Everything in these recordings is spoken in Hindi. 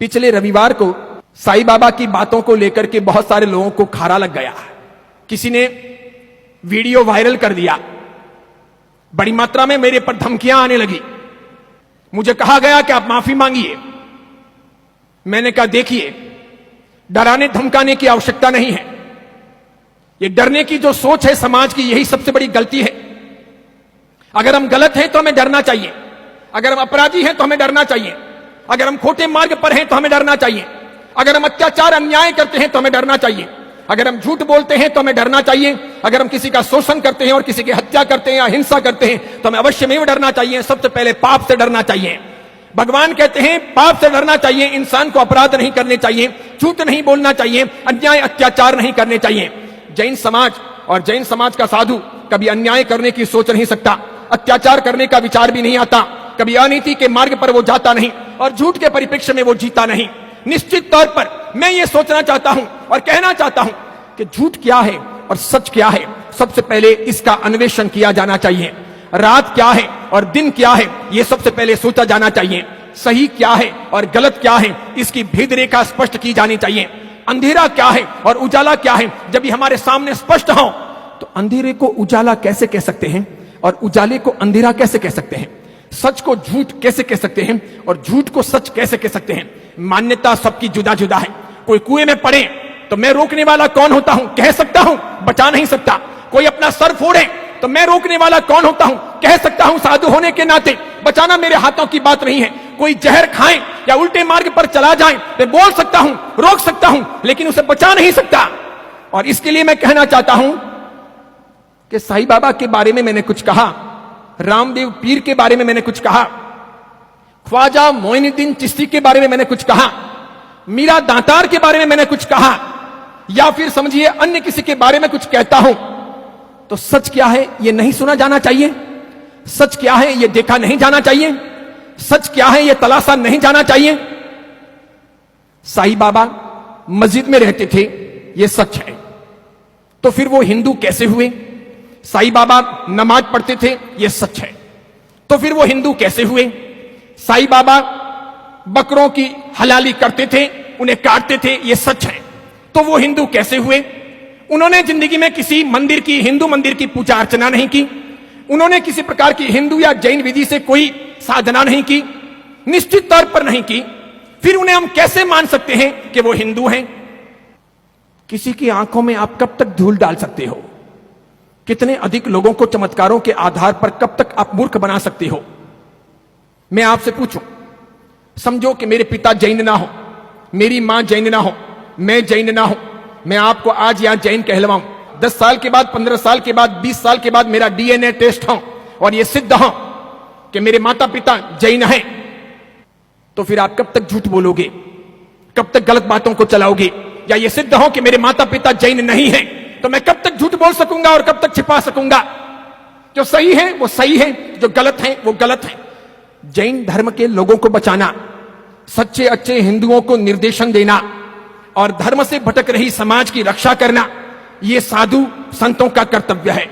पिछले रविवार को साईं बाबा की बातों को लेकर के बहुत सारे लोगों को खारा लग गया। किसी ने वीडियो वायरल कर दिया, बड़ी मात्रा में मेरे पर धमकियां आने लगी। मुझे कहा गया कि आप माफी मांगिए। मैंने कहा देखिए, डराने धमकाने की आवश्यकता नहीं है। ये डरने की जो सोच है समाज की, यही सबसे बड़ी गलती है। अगर हम गलत हैं तो हमें डरना चाहिए, अगर हम अपराधी हैं तो हमें डरना चाहिए, अगर हम खोटे मार्ग पर हैं तो हमें डरना चाहिए, अगर हम अत्याचार अन्याय करते हैं तो हमें डरना चाहिए, अगर हम झूठ बोलते हैं तो हमें डरना चाहिए, अगर हम किसी का शोषण करते हैं और किसी की हत्या करते हैं या हिंसा करते हैं तो हमें अवश्य में डरना चाहिए। सबसे पहले पाप से डरना चाहिए। भगवान कहते हैं पाप से डरना चाहिए, इंसान को अपराध नहीं करने चाहिए, झूठ नहीं बोलना चाहिए, अन्याय अत्याचार नहीं करने चाहिए। जैन समाज और जैन समाज का साधु कभी अन्याय करने की सोच नहीं सकता, अत्याचार करने का विचार भी नहीं आता, कभी अनीति के मार्ग पर वो जाता नहीं और झूठ के परिप्रेक्ष्य में वो जीता नहीं। निश्चित तौर पर मैं ये सोचना चाहता हूं और कहना चाहता हूं कि झूठ क्या है और सच क्या है, सबसे पहले इसका अन्वेषण किया जाना चाहिए। रात क्या है और दिन क्या है, यह सबसे पहले सोचा जाना चाहिए। सही क्या है और गलत क्या है, इसकी भेद रेखा स्पष्ट की जानी चाहिए। अंधेरा क्या है और उजाला क्या है, जब ये हमारे सामने स्पष्ट हो तो अंधेरे को उजाला कैसे कह सकते हैं और उजाले को अंधेरा कैसे कह सकते हैं, सच को झूठ कैसे कह सकते हैं और झूठ को सच कैसे कह सकते हैं। मान्यता सबकी जुदा जुदा है। कोई कुएं में पड़े तो मैं रोकने वाला कौन होता हूं, कह सकता हूं, बचा नहीं सकता। कोई अपना सर फोड़े तो मैं रोकने वाला कौन होता हूं, कह सकता हूं साधु होने के नाते, बचाना मेरे हाथों की बात नहीं है। कोई जहर खाए या उल्टे मार्ग पर चला जाए मैं बोल सकता हूं, रोक सकता हूं, लेकिन उसे बचा नहीं सकता। और इसके लिए मैं कहना चाहता हूं कि साईं बाबा के बारे में मैंने कुछ कहा, रामदेव पीर के बारे में मैंने कुछ कहा, ख्वाजा मोइनुद्दीन चिश्ती के बारे में मैंने कुछ कहा, मीरा दातार के बारे में मैंने कुछ कहा, या फिर समझिए अन्य किसी के बारे में कुछ कहता हूं तो सच क्या है यह नहीं सुना जाना चाहिए, सच क्या है यह देखा नहीं जाना चाहिए, सच क्या है यह तलाशा नहीं जाना चाहिए। साईं बाबा मस्जिद में रहते थे, यह सच है, तो फिर वो हिंदू कैसे हुए? साईं बाबा नमाज पढ़ते थे, यह सच है, तो फिर वो हिंदू कैसे हुए? साईं बाबा बकरों की हलाली करते थे, उन्हें काटते थे, यह सच है, तो वो हिंदू कैसे हुए? उन्होंने जिंदगी में किसी मंदिर की, हिंदू मंदिर की पूजा अर्चना नहीं की, उन्होंने किसी प्रकार की हिंदू या जैन विधि से कोई साधना नहीं की, निश्चित तौर पर नहीं की, फिर उन्हें हम कैसे मान सकते हैं कि वो हिंदू हैं? किसी की आंखों में आप कब तक धूल डाल सकते हो? कितने अधिक लोगों को चमत्कारों के आधार पर कब तक आप मूर्ख बना सकते हो? मैं आपसे पूछूं, समझो कि मेरे पिता जैन ना हो, मेरी मां जैन ना हो, मैं जैन ना हूं, मैं आपको आज यहां जैन कहलवाऊं, 10 साल के बाद, 15 साल के बाद, 20 साल के बाद मेरा डीएनए टेस्ट हो और यह सिद्ध हो कि मेरे माता पिता जैन हैं, तो फिर आप कब तक झूठ बोलोगे, कब तक गलत बातों को चलाओगे? या यह सिद्ध हो कि मेरे माता पिता जैन नहीं हैं, तो मैं कब तक झूठ बोल सकूंगा और कब तक छिपा सकूंगा? जो सही है वो सही है, जो गलत है वो गलत है। जैन धर्म के लोगों को बचाना, सच्चे अच्छे हिंदुओं को निर्देशन देना और धर्म से भटक रही समाज की रक्षा करना, यह साधु संतों का कर्तव्य है।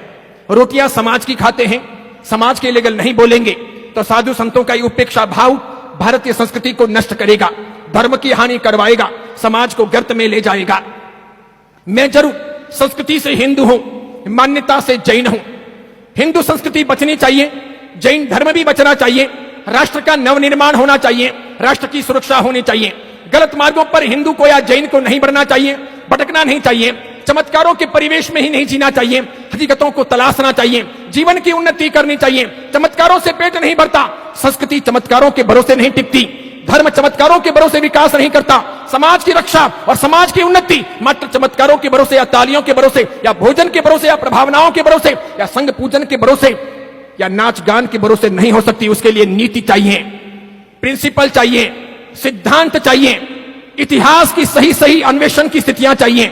रोटियां समाज की खाते हैं, समाज के लिए नहीं बोलेंगे तो साधु संतों का उपेक्षा भाव भारतीय संस्कृति को नष्ट करेगा, धर्म की हानि करवाएगा, समाज को गर्त में ले जाएगा। मैं जरूर संस्कृति से हिंदू हूं, मान्यता से जैन हूं। हिंदू संस्कृति बचनी चाहिए, जैन धर्म भी बचना चाहिए, राष्ट्र का नवनिर्माण होना चाहिए, राष्ट्र की सुरक्षा होनी चाहिए। गलत मार्गों पर हिंदू को या जैन को नहीं बढ़ना चाहिए, भटकना नहीं चाहिए, चमत्कारों के परिवेश में ही नहीं जीना चाहिए, हकीकतों को तलाशना चाहिए, जीवन की उन्नति करनी चाहिए। चमत्कारों से पेट नहीं भरता, संस्कृति चमत्कारों के भरोसे नहीं टिकती, धर्म चमत्कारों के भरोसे विकास नहीं करता। समाज की रक्षा और समाज की उन्नति मात्र चमत्कारों के भरोसे या तालियों के भरोसे या भोजन के भरोसे या प्रभावनाओं के भरोसे या संघ पूजन के भरोसे या नाच गान के भरोसे नहीं हो सकती। उसके लिए नीति चाहिए, प्रिंसिपल चाहिए, सिद्धांत चाहिए, इतिहास की सही सही अन्वेषण की स्थितियां चाहिए,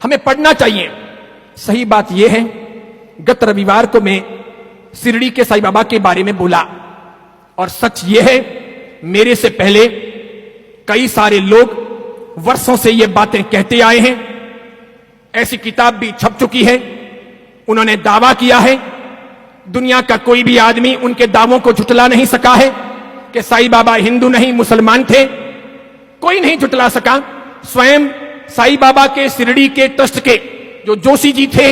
हमें पढ़ना चाहिए। सही बात यह है, गत रविवार को मैं शिरडी के साईं बाबा के बारे में बोला और सच यह है, मेरे से पहले कई सारे लोग वर्षों से ये बातें कहते आए हैं, ऐसी किताब भी छप चुकी है, उन्होंने दावा किया है, दुनिया का कोई भी आदमी उनके दावों को झुठला नहीं सका है कि साईं बाबा हिंदू नहीं मुसलमान थे। कोई नहीं झुटला सका। स्वयं साईं बाबा के शिरडी के ट्रस्ट के जो जोशी जी थे,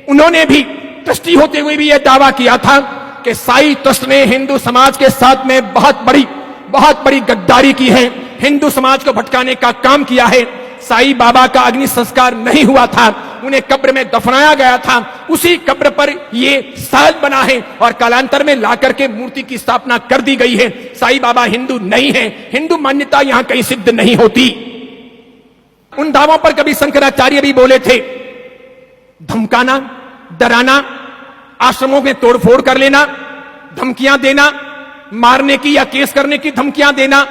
उन्होंने भी ट्रस्टी होते हुए भी यह दावा किया था कि साईं ट्रस्ट ने हिंदू समाज के साथ में बहुत बड़ी गद्दारी की है, हिंदू समाज को भटकाने का काम किया है। साईं बाबा का अग्नि संस्कार नहीं हुआ था, उन्हें कब्र में दफनाया गया था, उसी कब्र पर ये साज बना है और कालांतर में लाकर के मूर्ति की स्थापना कर दी गई है। साईं बाबा हिंदू नहीं है, हिंदू मान्यता यहां कहीं सिद्ध नहीं होती। उन दावों पर कभी शंकराचार्य भी बोले थे, धमकाना, डराना, आश्रमों में तोड़फोड़ कर लेना, धमकियां देना, मारने की या केस करने की धमकियां देना,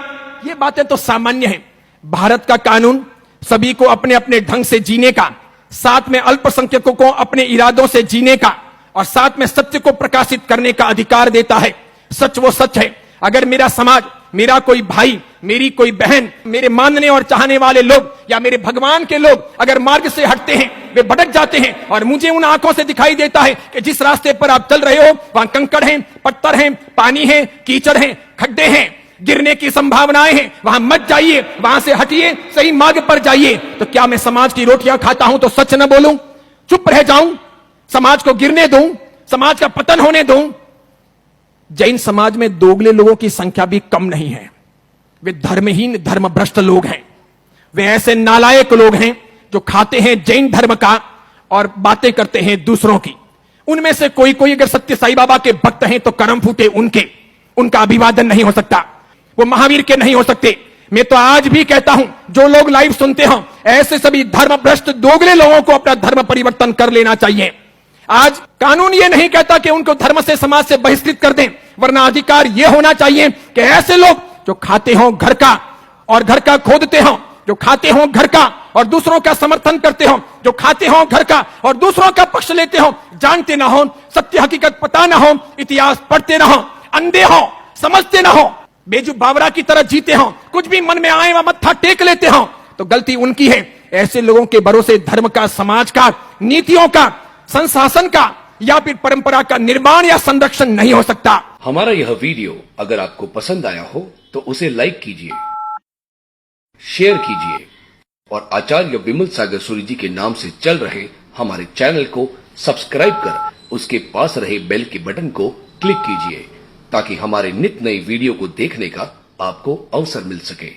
ये बातें तो सामान्य हैं। भारत का कानून सभी को अपने अपने ढंग से जीने का, साथ में अल्पसंख्यकों को अपने इरादों से जीने का और साथ में सत्य को प्रकाशित करने का अधिकार देता है। सच वो सच है। अगर मेरा समाज, मेरा कोई भाई, मेरी कोई बहन, मेरे मानने और चाहने वाले लोग या मेरे भगवान के लोग अगर मार्ग से हटते हैं, वे भटक जाते हैं और मुझे उन आंखों से दिखाई देता है कि जिस रास्ते पर आप चल रहे हो वहां कंकड़ हैं, पत्थर हैं, पानी है, कीचड़ हैं, खड्डे हैं, गिरने की संभावनाएं हैं, वहां मत जाइए, वहां से हटिए, सही मार्ग पर जाइए। तो क्या मैं समाज की रोटियां खाता हूं तो सच न बोलूं, चुप रह जाऊं, समाज को गिरने दूं, समाज का पतन होने दूं? जैन समाज में दोगले लोगों की संख्या भी कम नहीं है। वे धर्महीन, धर्मभ्रष्ट लोग हैं। वे ऐसे नालायक लोग हैं जो खाते हैं जैन धर्म का और बातें करते हैं दूसरों की। उनमें से कोई अगर सत्य साईं बाबा के भक्त हैं तो करम फूटे उनके, उनका अभिवादन नहीं हो सकता, वो महावीर के नहीं हो सकते। मैं तो आज भी कहता हूं, जो लोग लाइव सुनते हो, ऐसे सभी धर्मभ्रष्ट दोगले लोगों को अपना धर्म परिवर्तन कर लेना चाहिए। आज कानून ये नहीं कहता कि उनको धर्म से, समाज से बहिष्कृत कर दें, वरना अधिकार यह होना चाहिए कि ऐसे लोग जो खाते हो घर का और घर का खोदते हो, जो खाते हो घर का और दूसरों का समर्थन करते हो, जो खाते हो घर का और दूसरों का पक्ष लेते हो, जानते ना हो, सत्य हकीकत पता ना हो, इतिहास पढ़ते ना हो, अंधे हो, समझते ना हो, बेजू बावरा की तरह जीते हो, कुछ भी मन में आए वह मत्था टेक लेते हो, तो गलती उनकी है। ऐसे लोगों के भरोसे धर्म का, समाज का, नीतियों का, संशासन का या फिर परंपरा का निर्माण या संरक्षण नहीं हो सकता। हमारा यह वीडियो अगर आपको पसंद आया हो तो उसे लाइक कीजिए, शेयर कीजिए और आचार्य विमल सागर सूरी जी के नाम से चल रहे हमारे चैनल को सब्सक्राइब कर उसके पास रहे बेल के बटन को क्लिक कीजिए ताकि हमारे नित नए वीडियो को देखने का आपको अवसर मिल सके।